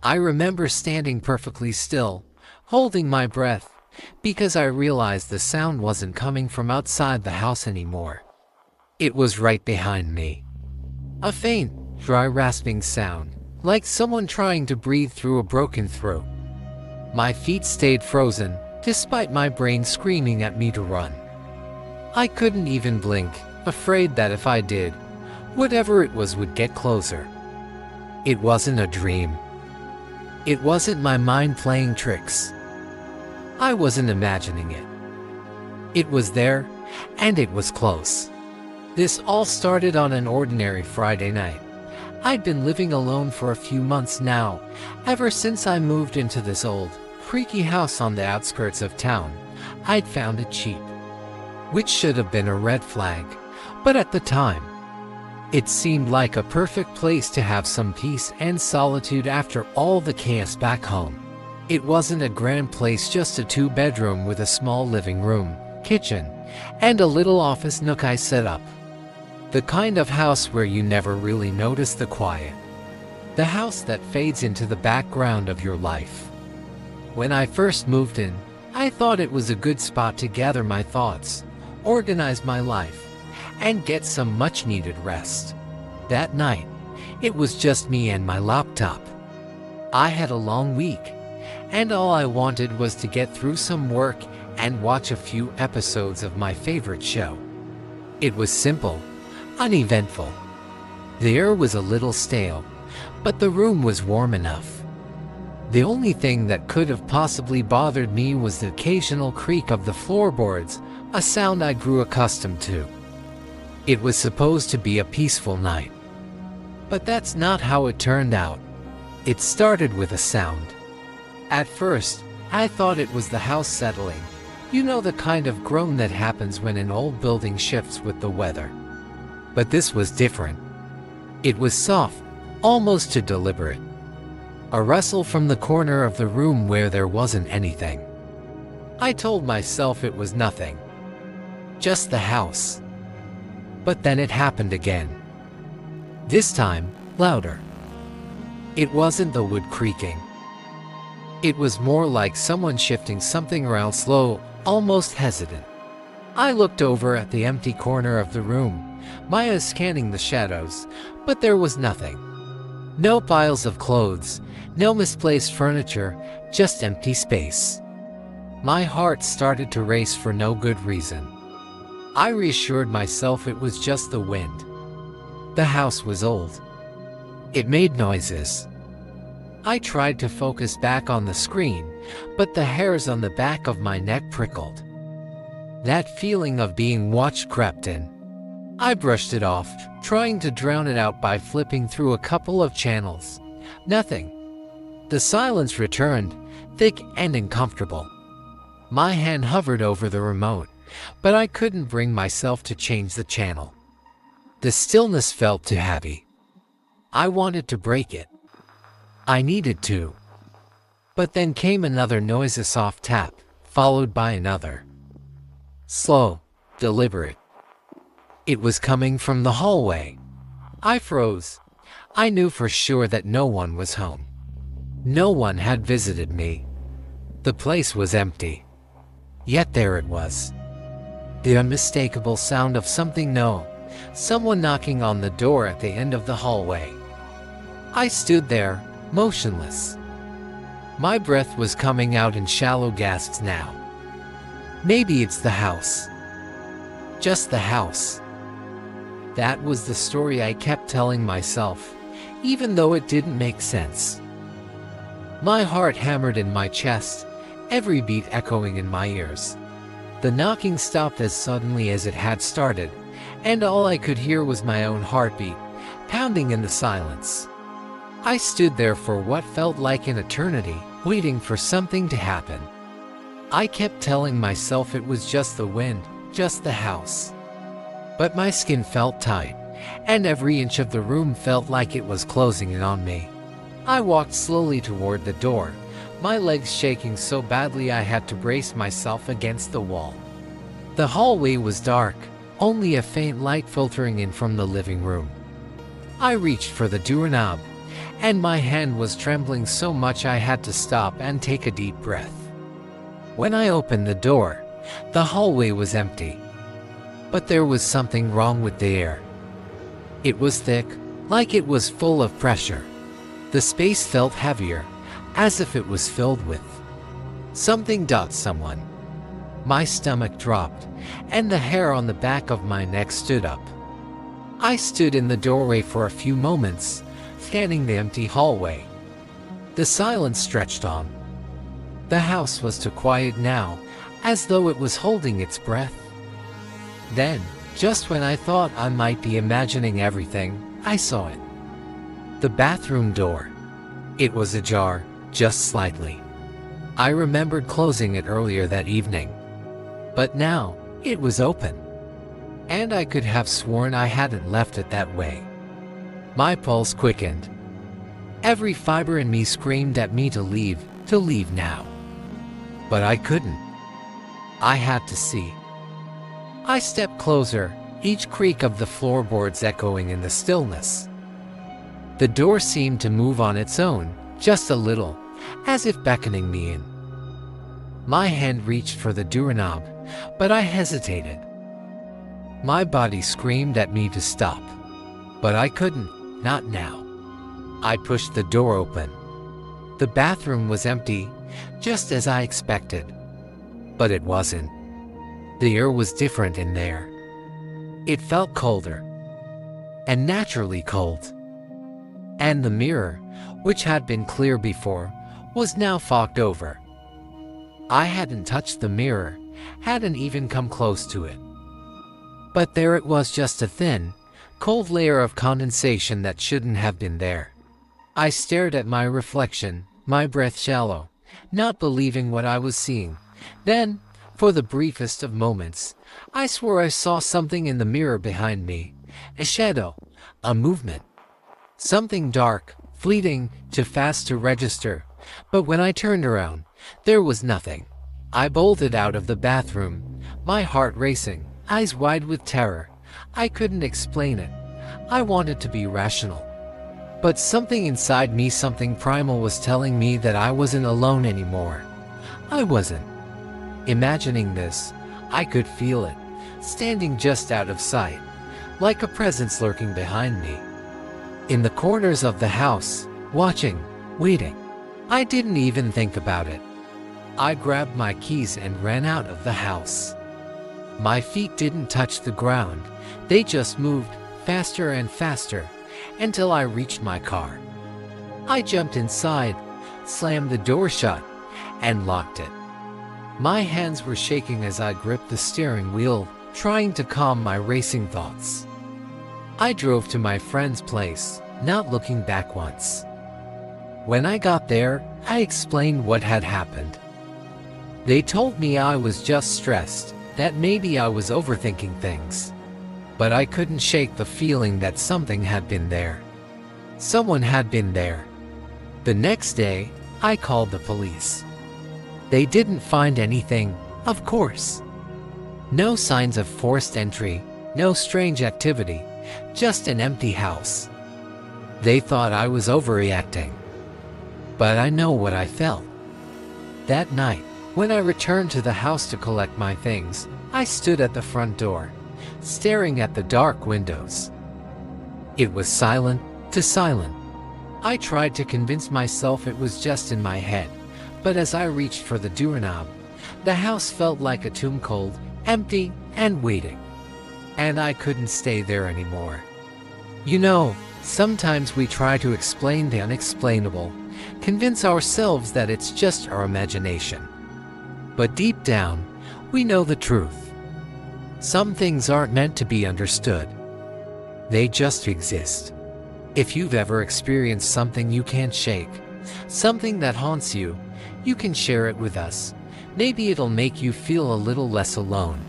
I remember standing perfectly still, holding my breath, because I realized the sound wasn't coming from outside the house anymore. It was right behind me. A faint, dry rasping sound, like someone trying to breathe through a broken throat. My feet stayed frozen, despite my brain screaming at me to run. I couldn't even blink, afraid that if I did, whatever it was would get closer. It wasn't a dream. It wasn't my mind playing tricks. I wasn't imagining it. It was there, and it was close. This all started on an ordinary Friday night. I'd been living alone for a few months now, ever since I moved into this old, creaky house on the outskirts of town. I'd found it cheap, which should have been a red flag, but at the time, it seemed like a perfect place to have some peace and solitude after all the chaos back home. It wasn't a grand place, just a two-bedroom with a small living room, kitchen, and a little office nook I set up. The kind of house where you never really notice the quiet. The house that fades into the background of your life. When I first moved in, I thought it was a good spot to gather my thoughts, organize my life, and get some much-needed rest. That night, it was just me and my laptop. I had a long week, and all I wanted was to get through some work and watch a few episodes of my favorite show. It was simple, uneventful. The air was a little stale, but the room was warm enough. The only thing that could have possibly bothered me was the occasional creak of the floorboards, a sound I grew accustomed to. It was supposed to be a peaceful night. But that's not how it turned out. It started with a sound. At first, I thought it was the house settling. You know, the kind of groan that happens when an old building shifts with the weather. But this was different. It was soft, almost too deliberate. A rustle from the corner of the room where there wasn't anything. I told myself it was nothing. Just the house. But then it happened again. This time, louder. It wasn't the wood creaking. It was more like someone shifting something around, slow, almost hesitant. I looked over at the empty corner of the room, my eyes scanning the shadows, but there was nothing. No piles of clothes, no misplaced furniture, just empty space. My heart started to race for no good reason. I reassured myself it was just the wind. The house was old. It made noises. I tried to focus back on the screen, but the hairs on the back of my neck prickled. That feeling of being watched crept in. I brushed it off, trying to drown it out by flipping through a couple of channels. Nothing. The silence returned, thick and uncomfortable. My hand hovered over the remote, but I couldn't bring myself to change the channel. The stillness felt too heavy. I wanted to break it. I needed to. But then came another noisy soft tap, followed by another. Slow, deliberate. It was coming from the hallway. I froze. I knew for sure that no one was home. No one had visited me. The place was empty. Yet there it was. The unmistakable sound of something new, someone knocking on the door at the end of the hallway. I stood there, motionless. My breath was coming out in shallow gasps now. Maybe it's the house. Just the house. That was the story I kept telling myself, even though it didn't make sense. My heart hammered in my chest, every beat echoing in my ears. The knocking stopped as suddenly as it had started, and all I could hear was my own heartbeat, pounding in the silence. I stood there for what felt like an eternity, waiting for something to happen. I kept telling myself it was just the wind, just the house. But my skin felt tight, and every inch of the room felt like it was closing in on me. I walked slowly toward the door, my legs shaking so badly I had to brace myself against the wall. The hallway was dark, only a faint light filtering in from the living room. I reached for the doorknob, and my hand was trembling so much I had to stop and take a deep breath. When I opened the door, the hallway was empty. But there was something wrong with the air. It was thick, like it was full of pressure. The space felt heavier, as if it was filled with something. Someone. My stomach dropped, and the hair on the back of my neck stood up. I stood in the doorway for a few moments, scanning the empty hallway. The silence stretched on. The house was too quiet now, as though it was holding its breath. Then, just when I thought I might be imagining everything, I saw it. The bathroom door. It was ajar, just slightly. I remembered closing it earlier that evening. But now, it was open. And I could have sworn I hadn't left it that way. My pulse quickened. Every fiber in me screamed at me to leave now. But I couldn't. I had to see. I stepped closer, each creak of the floorboards echoing in the stillness. The door seemed to move on its own, just a little, as if beckoning me in. My hand reached for the doorknob, but I hesitated. My body screamed at me to stop. But I couldn't, not now. I pushed the door open. The bathroom was empty, just as I expected. But it wasn't. The air was different in there. It felt colder. And naturally cold. And the mirror, which had been clear before, was now fogged over. I hadn't touched the mirror, hadn't even come close to it. But there it was, just a thin, cold layer of condensation that shouldn't have been there. I stared at my reflection, my breath shallow, not believing what I was seeing. Then, for the briefest of moments, I swore I saw something in the mirror behind me. A shadow, a movement. Something dark, fleeting, too fast to register. But when I turned around, there was nothing. I bolted out of the bathroom, my heart racing, eyes wide with terror. I couldn't explain it. I wanted to be rational. But something inside me, something primal, was telling me that I wasn't alone anymore. I wasn't. Imagining this, I could feel it, standing just out of sight, like a presence lurking behind me. In the corners of the house, watching, waiting. I didn't even think about it. I grabbed my keys and ran out of the house. My feet didn't touch the ground, they just moved, faster and faster, until I reached my car. I jumped inside, slammed the door shut, and locked it. My hands were shaking as I gripped the steering wheel, trying to calm my racing thoughts. I drove to my friend's place, not looking back once. When I got there, I explained what had happened. They told me I was just stressed, that maybe I was overthinking things. But I couldn't shake the feeling that something had been there. Someone had been there. The next day, I called the police. They didn't find anything, of course. No signs of forced entry, no strange activity, just an empty house. They thought I was overreacting. But I know what I felt. That night, when I returned to the house to collect my things, I stood at the front door, staring at the dark windows. It was silent to silent. I tried to convince myself it was just in my head, but as I reached for the doorknob, the house felt like a tomb, cold, empty, and waiting. And I couldn't stay there anymore. You know, sometimes we try to explain the unexplainable, convince ourselves that it's just our imagination. But deep down, we know the truth. Some things aren't meant to be understood. They just exist. If you've ever experienced something you can't shake, something that haunts you, you can share it with us. Maybe it'll make you feel a little less alone.